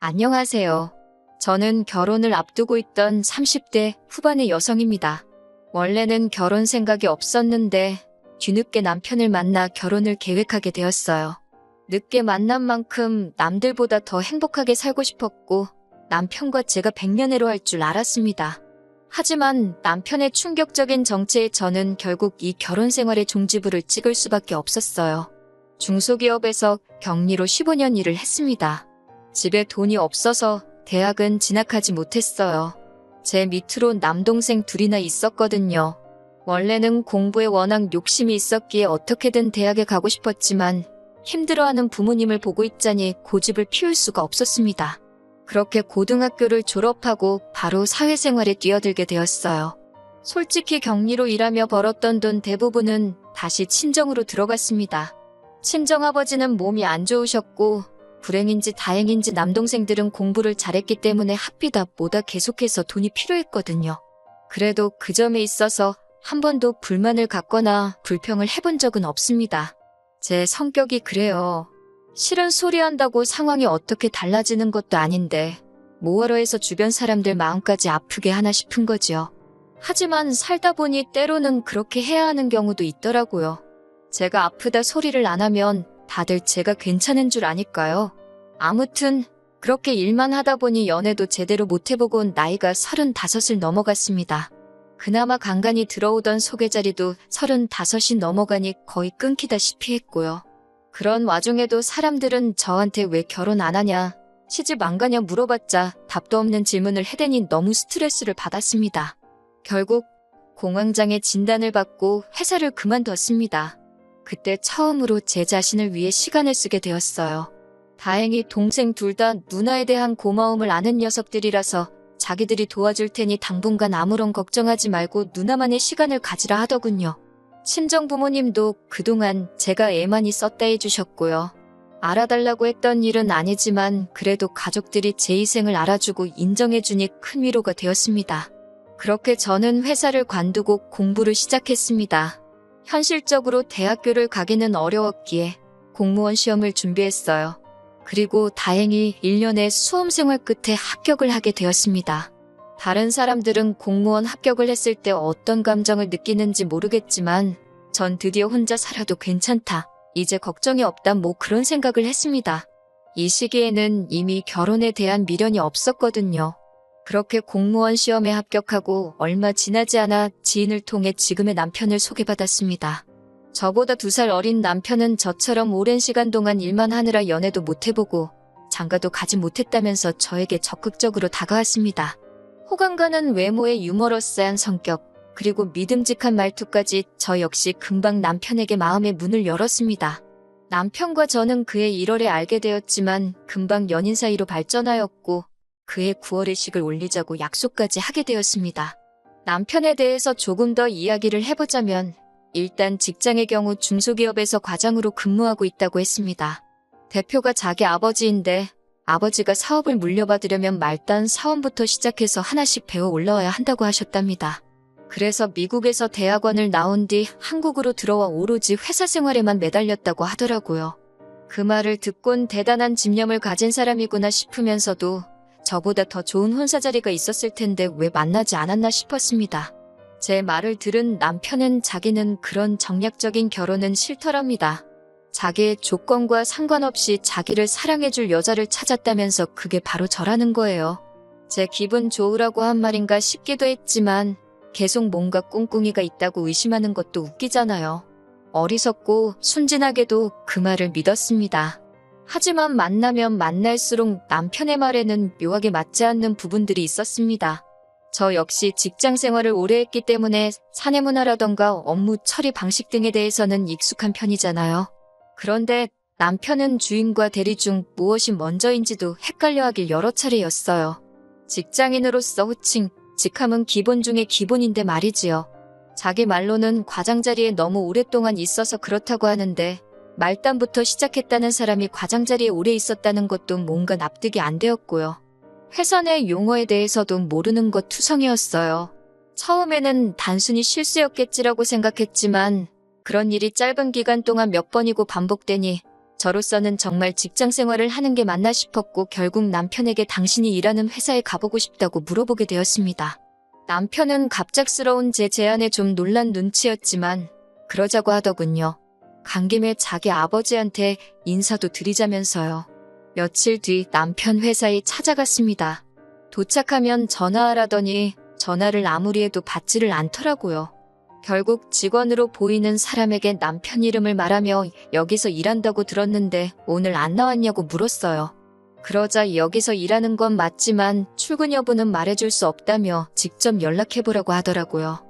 안녕하세요. 저는 결혼을 앞두고 있던 30대 후반의 여성입니다. 원래는 결혼 생각이 없었는데 뒤늦게 남편을 만나 결혼을 계획하게 되었어요. 늦게 만난 만큼 남들보다 더 행복하게 살고 싶었고 남편과 제가 백년해로 할 줄 알았습니다. 하지만 남편의 충격적인 정체에 저는 결국 이 결혼 생활의 종지부를 찍을 수밖에 없었어요. 중소기업에서 격리로 15년 일을 했습니다. 집에 돈이 없어서 대학은 진학하지 못했어요. 제 밑으로 남동생 둘이나 있었거든요. 원래는 공부에 워낙 욕심이 있었기에 어떻게든 대학에 가고 싶었지만 힘들어하는 부모님을 보고 있자니 고집을 피울 수가 없었습니다. 그렇게 고등학교를 졸업하고 바로 사회생활에 뛰어들게 되었어요. 솔직히 격리로 일하며 벌었던 돈 대부분은 다시 친정으로 들어갔습니다. 친정아버지는 몸이 안 좋으셨고 불행인지 다행인지 남동생들은 공부를 잘했기 때문에 학비다 뭐다 계속해서 돈이 필요했거든요. 그래도 그 점에 있어서 한 번도 불만을 갖거나 불평을 해본 적은 없습니다. 제 성격이 그래요. 싫은 소리 한다고 상황이 어떻게 달라지는 것도 아닌데 뭐하러 해서 주변 사람들 마음까지 아프게 하나 싶은 거지요. 하지만 살다 보니 때로는 그렇게 해야 하는 경우도 있더라고요. 제가 아프다 소리를 안 하면 다들 제가 괜찮은 줄 아니까요. 아무튼 그렇게 일만 하다 보니 연애도 제대로 못 해보고 나이가 35을 넘어갔습니다. 그나마 간간히 들어오던 소개자리도 35이 넘어가니 거의 끊기다시피 했고요. 그런 와중에도 사람들은 저한테 왜 결혼 안 하냐, 시집 안 가냐 물어봤자 답도 없는 질문을 해대니 너무 스트레스를 받았습니다. 결국 공황장애 진단을 받고 회사를 그만뒀습니다. 그때 처음으로 제 자신을 위해 시간을 쓰게 되었어요. 다행히 동생 둘 다 누나에 대한 고마움을 아는 녀석들이라서 자기들이 도와줄 테니 당분간 아무런 걱정하지 말고 누나만의 시간을 가지라 하더군요. 친정 부모님도 그동안 제가 애 많이 썼다 해주셨고요. 알아달라고 했던 일은 아니지만 그래도 가족들이 제 희생을 알아주고 인정해주니 큰 위로가 되었습니다. 그렇게 저는 회사를 관두고 공부를 시작했습니다. 현실적으로 대학교를 가기는 어려웠기에 공무원 시험을 준비했어요. 그리고 다행히 1년의 수험생활 끝에 합격을 하게 되었습니다. 다른 사람들은 공무원 합격을 했을 때 어떤 감정을 느끼는지 모르겠지만 전 드디어 혼자 살아도 괜찮다, 이제 걱정이 없다 뭐 그런 생각을 했습니다. 이 시기에는 이미 결혼에 대한 미련이 없었거든요. 그렇게 공무원 시험에 합격하고 얼마 지나지 않아 지인을 통해 지금의 남편을 소개받았습니다. 저보다 2살 어린 남편은 저처럼 오랜 시간 동안 일만 하느라 연애도 못 해보고 장가도 가지 못했다면서 저에게 적극적으로 다가왔습니다. 호감 가는 외모에 유머러스한 성격, 그리고 믿음직한 말투까지 저 역시 금방 남편에게 마음의 문을 열었습니다. 남편과 저는 그해 1월에 알게 되었지만 금방 연인 사이로 발전하였고 그해 9월에 식을 올리자고 약속까지 하게 되었습니다. 남편에 대해서 조금 더 이야기를 해보자면 일단 직장의 경우 중소기업에서 과장으로 근무하고 있다고 했습니다. 대표가 자기 아버지인데 아버지가 사업을 물려받으려면 말단 사원부터 시작해서 하나씩 배워 올라와야 한다고 하셨답니다. 그래서 미국에서 대학원을 나온 뒤 한국으로 들어와 오로지 회사 생활에만 매달렸다고 하더라고요. 그 말을 듣곤 대단한 집념을 가진 사람이구나 싶으면서도 저보다 더 좋은 혼사 자리가 있었을 텐데 왜 만나지 않았나 싶었습니다. 제 말을 들은 남편은 자기는 그런 정략적인 결혼은 싫더랍니다. 자기의 조건과 상관없이 자기를 사랑해줄 여자를 찾았다면서 그게 바로 저라는 거예요. 제 기분 좋으라고 한 말인가 싶기도 했지만 계속 뭔가 꿍꿍이가 있다고 의심하는 것도 웃기잖아요. 어리석고 순진하게도 그 말을 믿었습니다. 하지만 만나면 만날수록 남편의 말에는 묘하게 맞지 않는 부분들이 있었습니다. 저 역시 직장 생활을 오래 했기 때문에 사내 문화라던가 업무 처리 방식 등에 대해서는 익숙한 편이잖아요. 그런데 남편은 주인과 대리 중 무엇이 먼저인지도 헷갈려하길 여러 차례였어요. 직장인으로서 호칭, 직함은 기본 중에 기본인데 말이지요. 자기 말로는 과장 자리에 너무 오랫동안 있어서 그렇다고 하는데 말단부터 시작했다는 사람이 과장 자리에 오래 있었다는 것도 뭔가 납득이 안 되었고요. 회사 내 용어에 대해서도 모르는 것 투성이었어요. 처음에는 단순히 실수였겠지라고 생각했지만 그런 일이 짧은 기간 동안 몇 번이고 반복되니 저로서는 정말 직장 생활을 하는 게 맞나 싶었고 결국 남편에게 당신이 일하는 회사에 가보고 싶다고 물어보게 되었습니다. 남편은 갑작스러운 제 제안에 좀 놀란 눈치였지만 그러자고 하더군요. 간 김에 자기 아버지한테 인사도 드리자면서요. 며칠 뒤 남편 회사에 찾아갔습니다. 도착하면 전화하라더니 전화를 아무리 해도 받지를 않더라고요. 결국 직원으로 보이는 사람에게 남편 이름을 말하며 여기서 일한다고 들었는데 오늘 안 나왔냐고 물었어요. 그러자 여기서 일하는 건 맞지만 출근 여부는 말해줄 수 없다며 직접 연락해보라고 하더라고요.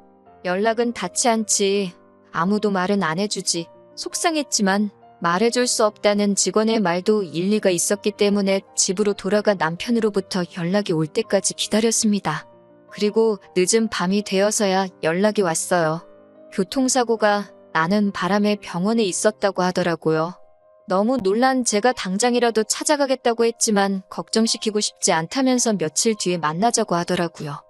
연락은 닿지 않지. 아무도 말은 안 해주지. 속상했지만 말해줄 수 없다는 직원의 말도 일리가 있었기 때문에 집으로 돌아가 남편으로부터 연락이 올 때까지 기다렸습니다. 그리고 늦은 밤이 되어서야 연락이 왔어요. 교통사고가 나는 바람에 병원에 있었다고 하더라고요. 너무 놀란 제가 당장이라도 찾아가겠다고 했지만 걱정시키고 싶지 않다면서 며칠 뒤에 만나자고 하더라고요.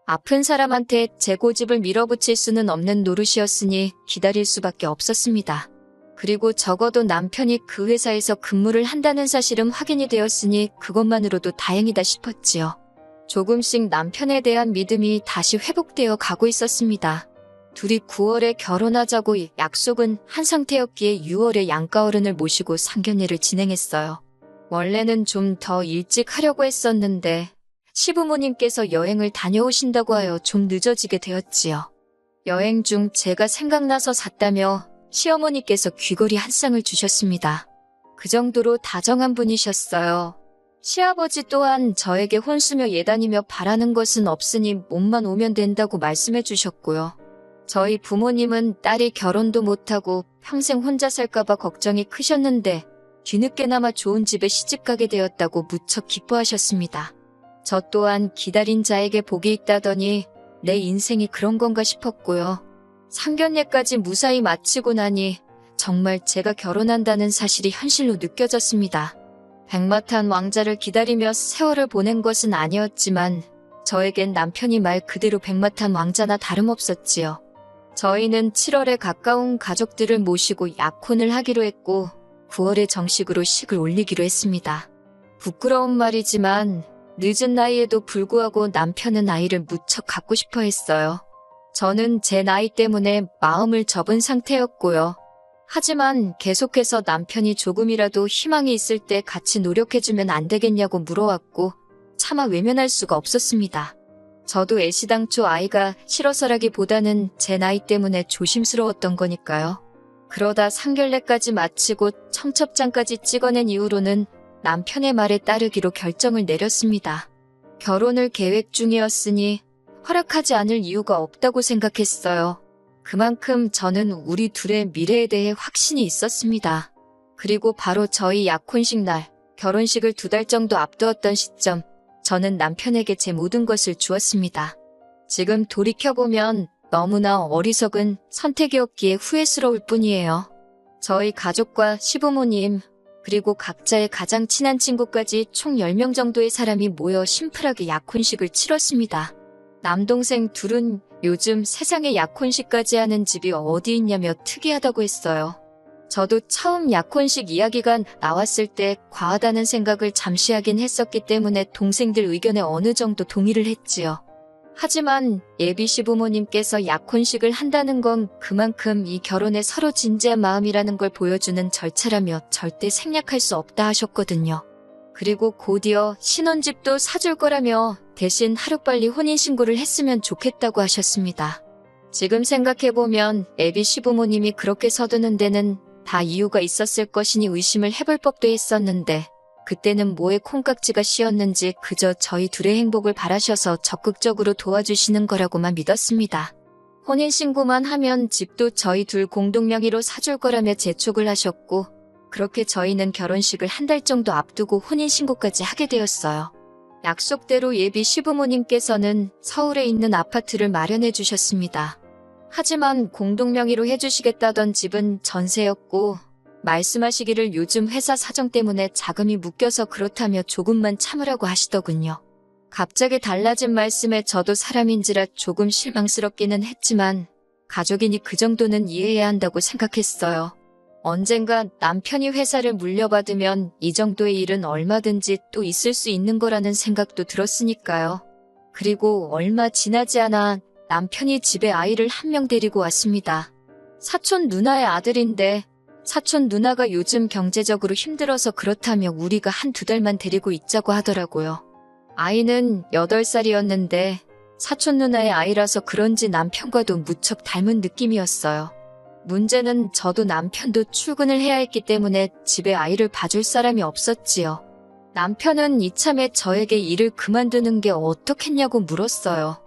아픈 사람한테 제 고집을 밀어붙일 수는 없는 노릇이었으니 기다릴 수밖에 없었습니다. 그리고 적어도 남편이 그 회사에서 근무를 한다는 사실은 확인이 되었으니 그것만으로도 다행이다 싶었지요. 조금씩 남편에 대한 믿음이 다시 회복되어 가고 있었습니다. 둘이 9월에 결혼하자고 약속은 한 상태였기에 6월에 양가어른을 모시고 상견례를 진행했어요. 원래는 좀 더 일찍 하려고 했었는데 시부모님께서 여행을 다녀오신다고 하여 좀 늦어지게 되었지요. 여행 중 제가 생각나서 샀다며 시어머니께서 귀걸이 한 쌍을 주셨습니다. 그 정도로 다정한 분이셨어요. 시아버지 또한 저에게 혼수며 예단이며 바라는 것은 없으니 몸만 오면 된다고 말씀해 주셨고요. 저희 부모님은 딸이 결혼도 못하고 평생 혼자 살까봐 걱정이 크셨는데 뒤늦게나마 좋은 집에 시집가게 되었다고 무척 기뻐하셨습니다. 저 또한 기다린 자에게 복이 있다더니 내 인생이 그런 건가 싶었고요. 상견례까지 무사히 마치고 나니 정말 제가 결혼한다는 사실이 현실로 느껴졌습니다. 백마탄 왕자를 기다리며 세월을 보낸 것은 아니었지만 저에겐 남편이 말 그대로 백마탄 왕자나 다름없었지요. 저희는 7월에 가까운 가족들을 모시고 약혼을 하기로 했고 9월에 정식으로 식을 올리기로 했습니다. 부끄러운 말이지만 늦은 나이에도 불구하고 남편은 아이를 무척 갖고 싶어 했어요. 저는 제 나이 때문에 마음을 접은 상태였고요. 하지만 계속해서 남편이 조금이라도 희망이 있을 때 같이 노력해주면 안 되겠냐고 물어왔고 차마 외면할 수가 없었습니다. 저도 애시당초 아이가 싫어서라기보다는 제 나이 때문에 조심스러웠던 거니까요. 그러다 상견례까지 마치고 청첩장까지 찍어낸 이후로는 남편의 말에 따르기로 결정을 내렸습니다. 결혼을 계획 중이었으니 허락하지 않을 이유가 없다고 생각했어요. 그만큼 저는 우리 둘의 미래에 대해 확신이 있었습니다. 그리고 바로 저희 약혼식 날, 결혼식을 2달 정도 앞두었던 시점, 저는 남편에게 제 모든 것을 주었습니다. 지금 돌이켜보면 너무나 어리석은 선택이었기에 후회스러울 뿐이에요. 저희 가족과 시부모님, 그리고 각자의 가장 친한 친구까지 총 10명 정도의 사람이 모여 심플하게 약혼식을 치렀습니다. 남동생 둘은 요즘 세상에 약혼식까지 하는 집이 어디 있냐며 특이하다고 했어요. 저도 처음 약혼식 이야기가 나왔을 때 과하다는 생각을 잠시 하긴 했었기 때문에 동생들 의견에 어느 정도 동의를 했지요. 하지만 예비 시부모님께서 약혼식을 한다는 건 그만큼 이 결혼에 서로 진지한 마음이라는 걸 보여주는 절차라며 절대 생략할 수 없다 하셨거든요. 그리고 곧이어 신혼집도 사줄 거라며 대신 하루빨리 혼인신고를 했으면 좋겠다고 하셨습니다. 지금 생각해보면 예비 시부모님이 그렇게 서두는 데는 다 이유가 있었을 것이니 의심을 해볼 법도 했었는데 그때는 뭐에 콩깍지가 씌었는지 그저 저희 둘의 행복을 바라셔서 적극적으로 도와주시는 거라고만 믿었습니다. 혼인신고만 하면 집도 저희 둘 공동 명의로 사줄 거라며 재촉을 하셨고 그렇게 저희는 결혼식을 1달 정도 앞두고 혼인신고까지 하게 되었어요. 약속대로 예비 시부모님께서는 서울에 있는 아파트를 마련해 주셨습니다. 하지만 공동 명의로 해주시겠다던 집은 전세였고 말씀하시기를 요즘 회사 사정 때문에 자금이 묶여서 그렇다며 조금만 참으라고 하시더군요. 갑자기 달라진 말씀에 저도 사람인지라 조금 실망스럽기는 했지만 가족이니 그 정도는 이해해야 한다고 생각했어요. 언젠가 남편이 회사를 물려받으면 이 정도의 일은 얼마든지 또 있을 수 있는 거라는 생각도 들었으니까요. 그리고 얼마 지나지 않아 남편이 집에 아이를 한 명 데리고 왔습니다. 사촌 누나의 아들인데 사촌 누나가 요즘 경제적으로 힘들어서 그렇다며 우리가 한두 달만 데리고 있자고 하더라고요. 아이는 8살이었는데 사촌 누나의 아이라서 그런지 남편과도 무척 닮은 느낌이었어요. 문제는 저도 남편도 출근을 해야 했기 때문에 집에 아이를 봐줄 사람이 없었지요. 남편은 이참에 저에게 일을 그만두는 게 어떻겠냐고 물었어요.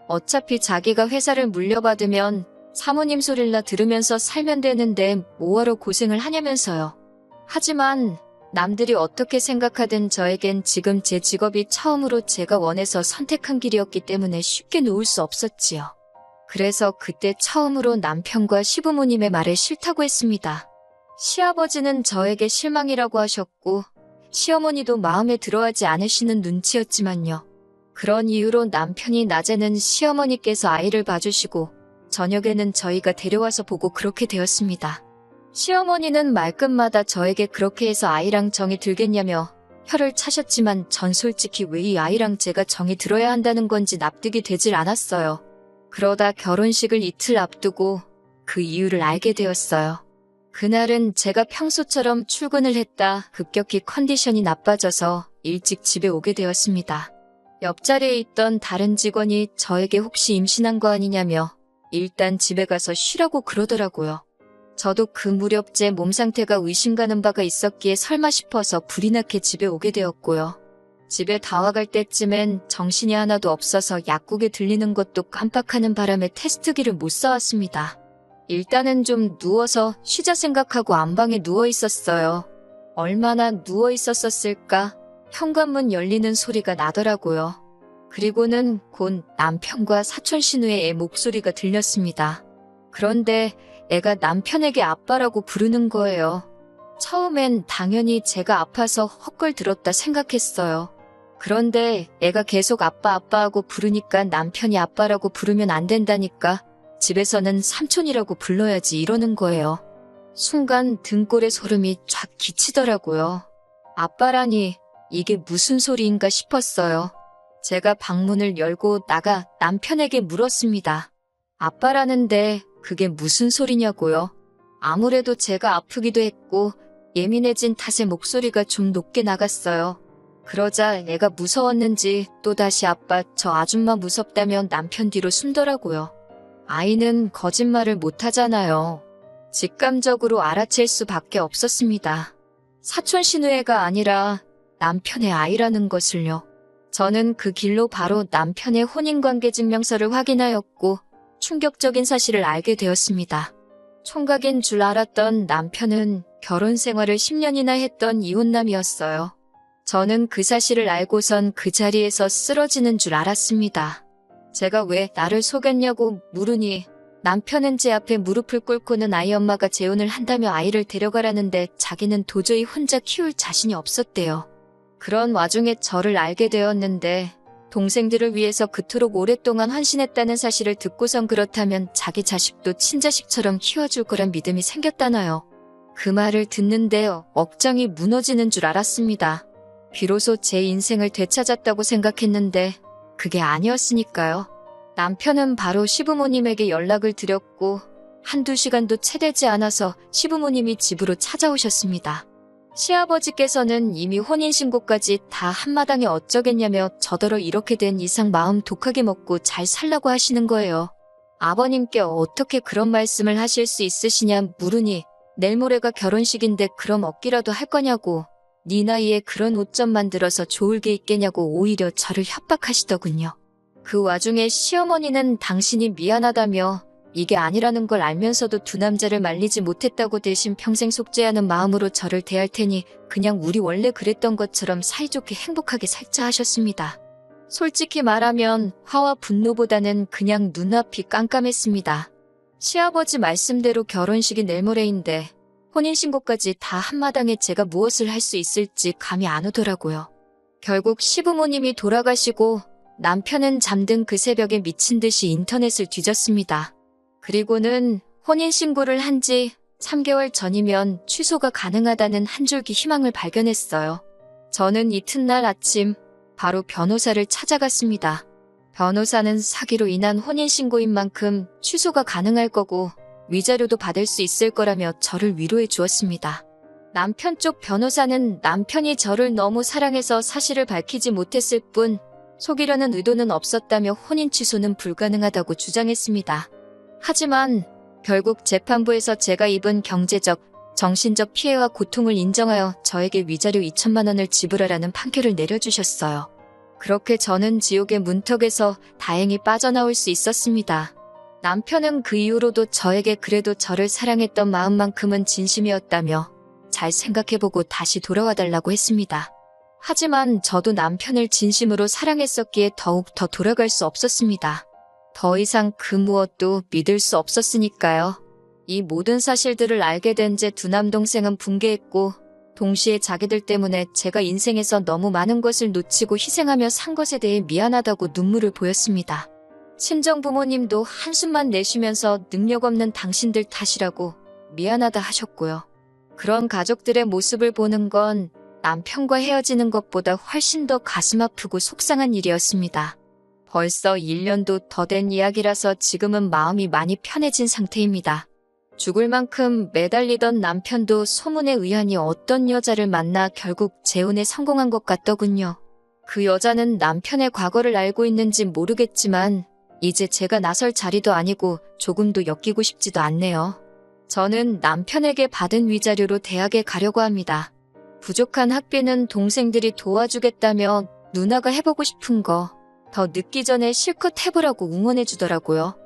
어차피 자기가 회사를 물려받으면 사모님 소리나 들으면서 살면 되는데 뭐하러 고생을 하냐면서요. 하지만 남들이 어떻게 생각하든 저에겐 지금 제 직업이 처음으로 제가 원해서 선택한 길이었기 때문에 쉽게 놓을 수 없었지요. 그래서 그때 처음으로 남편과 시부모님의 말에 싫다고 했습니다. 시아버지는 저에게 실망이라고 하셨고 시어머니도 마음에 들어하지 않으시는 눈치였지만요. 그런 이유로 남편이 낮에는 시어머니께서 아이를 봐주시고 저녁에는 저희가 데려와서 보고 그렇게 되었습니다. 시어머니는 말끝마다 저에게 그렇게 해서 아이랑 정이 들겠냐며 혀를 차셨지만 전 솔직히 왜 이 아이랑 제가 정이 들어야 한다는 건지 납득이 되질 않았어요. 그러다 결혼식을 이틀 앞두고 그 이유를 알게 되었어요. 그날은 제가 평소처럼 출근을 했다 급격히 컨디션이 나빠져서 일찍 집에 오게 되었습니다. 옆자리에 있던 다른 직원이 저에게 혹시 임신한 거 아니냐며 일단 집에 가서 쉬라고 그러더라고요. 저도 그 무렵 제 몸 상태가 의심가는 바가 있었기에 설마 싶어서 불이 나게 집에 오게 되었고요. 집에 다 와갈 때쯤엔 정신이 하나도 없어서 약국에 들리는 것도 깜빡하는 바람에 테스트기를 못 사왔습니다. 일단은 좀 누워서 쉬자 생각하고 안방에 누워 있었어요. 얼마나 누워 있었을까? 현관문 열리는 소리가 나더라고요. 그리고는 곧 남편과 사촌 신우의 애 목소리가 들렸습니다. 그런데 애가 남편에게 아빠라고 부르는 거예요. 처음엔 당연히 제가 아파서 헛걸 들었다 생각했어요. 그런데 애가 계속 아빠 아빠하고 부르니까 남편이 아빠라고 부르면 안 된다니까 집에서는 삼촌이라고 불러야지 이러는 거예요. 순간 등골에 소름이 쫙 끼치더라고요. 아빠라니 이게 무슨 소리인가 싶었어요. 제가 방문을 열고 나가 남편에게 물었습니다. 아빠라는데 그게 무슨 소리냐고요? 아무래도 제가 아프기도 했고 예민해진 탓에 목소리가 좀 높게 나갔어요. 그러자 애가 무서웠는지 또다시 아빠 저 아줌마 무섭다며 남편 뒤로 숨더라고요. 아이는 거짓말을 못하잖아요. 직감적으로 알아챌 수밖에 없었습니다. 사촌 신우애가 아니라 남편의 아이라는 것을요. 저는 그 길로 바로 남편의 혼인관계 증명서를 확인하였고 충격적인 사실을 알게 되었습니다. 총각인 줄 알았던 남편은 결혼 생활을 10년이나 했던 이혼남이었어요. 저는 그 사실을 알고선 그 자리에서 쓰러지는 줄 알았습니다. 제가 왜 나를 속였냐고 물으니 남편은 제 앞에 무릎을 꿇고는 아이 엄마가 재혼을 한다며 아이를 데려가라는데 자기는 도저히 혼자 키울 자신이 없었대요. 그런 와중에 저를 알게 되었는데 동생들을 위해서 그토록 오랫동안 헌신했다는 사실을 듣고선 그렇다면 자기 자식도 친자식처럼 키워줄 거란 믿음이 생겼다나요. 그 말을 듣는데 억장이 무너지는 줄 알았습니다. 비로소 제 인생을 되찾았다고 생각했는데 그게 아니었으니까요. 남편은 바로 시부모님에게 연락을 드렸고 한두 시간도 채 되지 않아서 시부모님이 집으로 찾아오셨습니다. 시아버지께서는 이미 혼인신고까지 다 한마당에 어쩌겠냐며 저더러 이렇게 된 이상 마음 독하게 먹고 잘 살라고 하시는 거예요. 아버님께 어떻게 그런 말씀을 하실 수 있으시냐 물으니 내일 모레가 결혼식인데 그럼 얻기라도 할 거냐고 네 나이에 그런 옷 좀 만들어서 좋을 게 있겠냐고 오히려 저를 협박하시더군요. 그 와중에 시어머니는 당신이 미안하다며 이게 아니라는 걸 알면서도 두 남자를 말리지 못했다고 대신 평생 속죄하는 마음으로 저를 대할 테니 그냥 우리 원래 그랬던 것처럼 사이좋게 행복하게 살자 하셨습니다. 솔직히 말하면 화와 분노보다는 그냥 눈앞이 깜깜했습니다. 시아버지 말씀대로 결혼식이 내일 모레인데 혼인신고까지 다 한마당에 제가 무엇을 할 수 있을지 감이 안 오더라고요. 결국 시부모님이 돌아가시고 남편은 잠든 그 새벽에 미친 듯이 인터넷을 뒤졌습니다. 그리고는 혼인신고를 한 지 3개월 전이면 취소가 가능하다는 한 줄기 희망을 발견했어요. 저는 이튿날 아침 바로 변호사를 찾아갔습니다. 변호사는 사기로 인한 혼인신고인 만큼 취소가 가능할 거고 위자료도 받을 수 있을 거라며 저를 위로해 주었습니다. 남편 쪽 변호사는 남편이 저를 너무 사랑해서 사실을 밝히지 못했을 뿐 속이려는 의도는 없었다며 혼인 취소는 불가능하다고 주장했습니다. 하지만 결국 재판부에서 제가 입은 경제적, 정신적 피해와 고통을 인정하여 저에게 위자료 2천만 원을 지불하라는 판결을 내려주셨어요. 그렇게 저는 지옥의 문턱에서 다행히 빠져나올 수 있었습니다. 남편은 그 이후로도 저에게 그래도 저를 사랑했던 마음만큼은 진심이었다며 잘 생각해보고 다시 돌아와 달라고 했습니다. 하지만 저도 남편을 진심으로 사랑했었기에 더욱 더 돌아갈 수 없었습니다. 더 이상 그 무엇도 믿을 수 없었으니까요. 이 모든 사실들을 알게 된 제 두 남동생은 붕괴했고 동시에 자기들 때문에 제가 인생에서 너무 많은 것을 놓치고 희생하며 산 것에 대해 미안하다고 눈물을 보였습니다. 친정부모님도 한숨만 내쉬면서 능력 없는 당신들 탓이라고 미안하다 하셨고요. 그런 가족들의 모습을 보는 건 남편과 헤어지는 것보다 훨씬 더 가슴 아프고 속상한 일이었습니다. 벌써 1년도 더 된 이야기라서 지금은 마음이 많이 편해진 상태입니다. 죽을 만큼 매달리던 남편도 소문에 의하니 어떤 여자를 만나 결국 재혼에 성공한 것 같더군요. 그 여자는 남편의 과거를 알고 있는지 모르겠지만 이제 제가 나설 자리도 아니고 조금도 엮이고 싶지도 않네요. 저는 남편에게 받은 위자료로 대학에 가려고 합니다. 부족한 학비는 동생들이 도와주겠다며 누나가 해보고 싶은 거 더 늦기 전에 실컷 해보라고 응원해 주더라고요.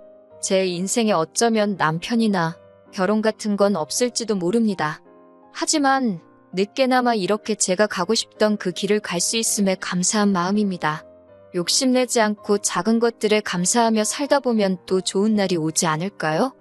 제 인생에 어쩌면 남편이나 결혼 같은 건 없을지도 모릅니다. 하지만 늦게나마 이렇게 제가 가고 싶던 그 길을 갈 수 있음에 감사한 마음입니다. 욕심내지 않고 작은 것들에 감사하며 살다 보면 또 좋은 날이 오지 않을까요?